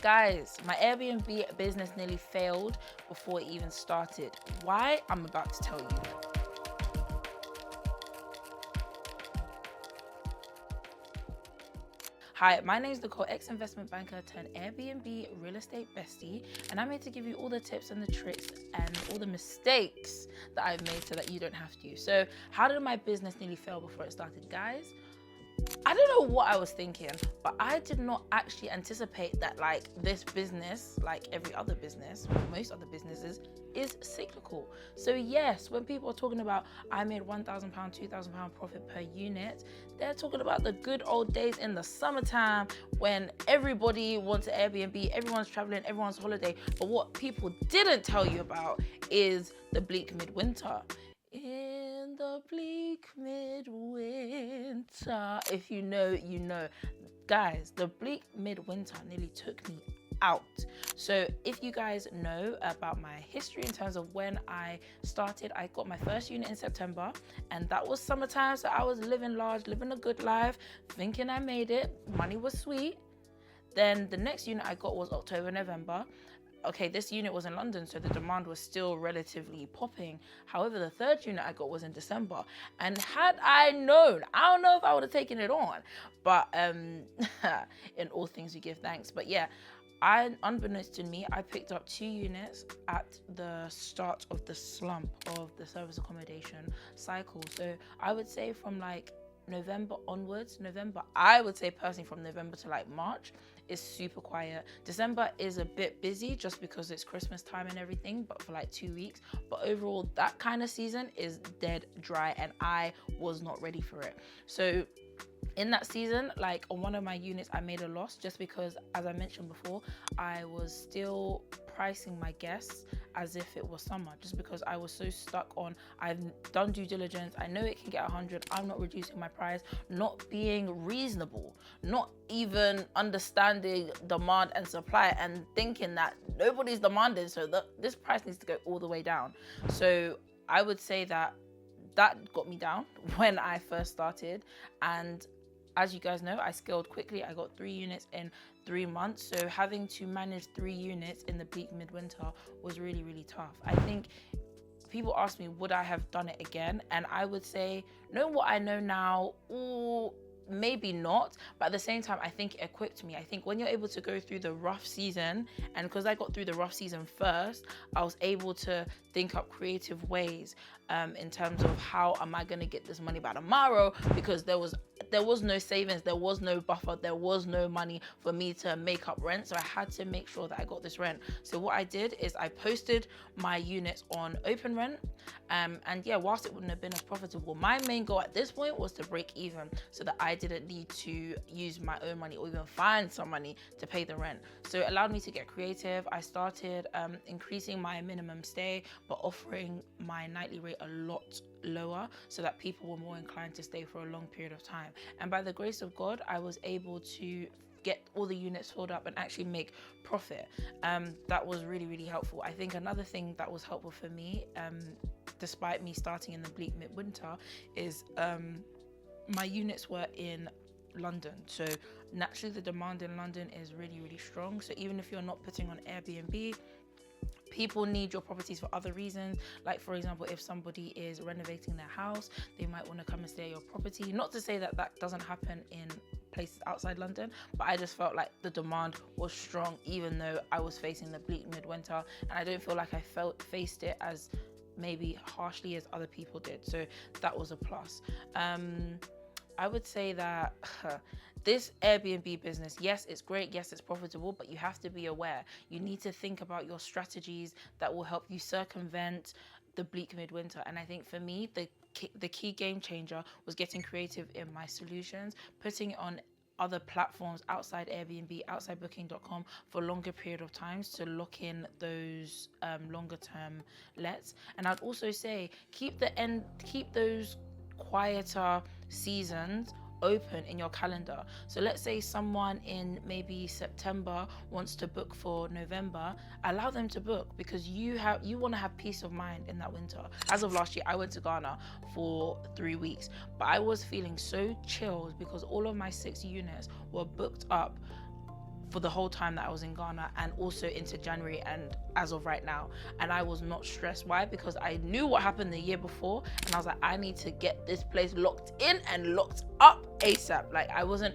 Guys, my Airbnb business nearly failed before it even started. Why? I'm about to tell you. Hi, my name is Nicole, ex-investment banker turned Airbnb real estate bestie, and I'm here to give you all the tips and the tricks and all the mistakes that I've made so that you don't have to. So how did my business nearly fail before it started, guys? I don't know what I was thinking, but I did not actually anticipate that like this business, like every other business, or most other businesses, is cyclical. So yes, when people are talking about I made £1,000, £2,000 profit per unit, they're talking about the good old days in the summertime when everybody wants an Airbnb, everyone's traveling, everyone's holiday. But what people didn't tell you about is the bleak midwinter. In the bleak midwinter, if you know, you know. Guys, the bleak midwinter nearly took me out. So if you guys know about my history in terms of when I started, I got my first unit in September, and that was summertime, so I was living large, living a good life, thinking I made it, money was sweet. Then the next unit I got was October, November. Okay, this unit was in London, so the demand was still relatively popping. However, the third unit I got was in December. And had I known, I don't know if I would have taken it on, but in all things we give thanks. But yeah, unbeknownst to me, I picked up 2 units at the start of the slump of the service accommodation cycle. So I would say from like November onwards, I would say personally from November to like March is super quiet. December is a bit busy just because it's Christmas time and everything, but for like 2 weeks. But overall, that kind of season is dead dry, and I was not ready for it. So in that season, like on one of my units, I made a loss just because, as I mentioned before, I was still pricing my guests as if it was summer, just because I was so stuck on I've done due diligence, I know it can get 100, I'm not reducing my price, not being reasonable, not even understanding demand and supply, and thinking that nobody's demanding, so this price needs to go all the way down. So I would say that got me down when I first started, and as you guys know, I scaled quickly. I got 3 units in 3 months. So having to manage 3 units in the bleak midwinter was really, really tough. I think people ask me, would I have done it again? And I would say, knowing what I know now, maybe not, but at the same time, I think it equipped me. I think when you're able to go through the rough season, and because I got through the rough season first, I was able to think up creative ways in terms of how am I going to get this money by tomorrow, because there was no savings, there was no buffer, there was no money for me to make up rent, so I had to make sure that I got this rent. So what I did is I posted my units on open rent, and yeah, whilst it wouldn't have been as profitable, my main goal at this point was to break even so that I didn't need to use my own money or even find some money to pay the rent. So it allowed me to get creative. I started increasing my minimum stay, but offering my nightly rate a lot lower so that people were more inclined to stay for a long period of time. And by the grace of God, I was able to get all the units filled up and actually make profit. That was really, really helpful. I think another thing that was helpful for me, despite me starting in the bleak midwinter, is my units were in London. So naturally the demand in London is really, really strong. So even if you're not putting on Airbnb, people need your properties for other reasons. Like for example, if somebody is renovating their house, they might want to come and stay at your property. Not to say that that doesn't happen in places outside London, but I just felt like the demand was strong even though I was facing the bleak midwinter, and I don't feel like I faced it as maybe harshly as other people did. So that was a plus. I would say that this Airbnb business, yes, it's great, yes, it's profitable, but you have to be aware. You need to think about your strategies that will help you circumvent the bleak midwinter. And I think for me, the key game changer was getting creative in my solutions, putting it on other platforms outside Airbnb, outside booking.com for longer period of times to lock in those longer term lets. And I'd also say keep those quieter seasons open in your calendar. So let's say someone in maybe September wants to book for November, allow them to book, because you want to have peace of mind in that winter. As of last year, I went to Ghana for 3 weeks, but I was feeling so chilled because all of my 6 units were booked up for the whole time that I was in Ghana, and also into January and as of right now. And I was not stressed. Why? Because I knew what happened the year before, and I was like, I need to get this place locked in and locked up ASAP. Like, I wasn't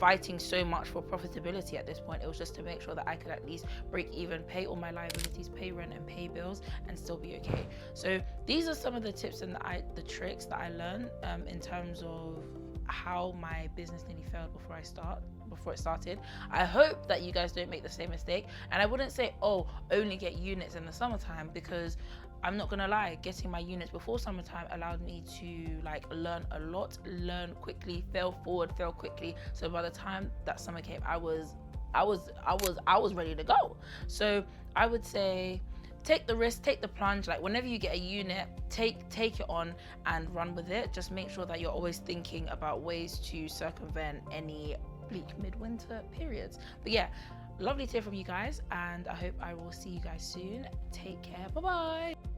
fighting so much for profitability at this point. It was just to make sure that I could at least break even, pay all my liabilities, pay rent and pay bills, and still be okay. So these are some of the tips and the tricks that I learned in terms of how my business nearly failed before it started. I hope that you guys don't make the same mistake. And I wouldn't say, oh, only get units in the summertime, because I'm not gonna lie, getting my units before summertime allowed me to like learn a lot, learn quickly, fail forward, fail quickly. So by the time that summer came, I was ready to go. So I would say, take the risk, take the plunge. Like, whenever you get a unit, take it on and run with it. Just make sure that you're always thinking about ways to circumvent any bleak midwinter periods. But yeah, lovely to hear from you guys, and I hope I will see you guys soon. Take care. Bye bye.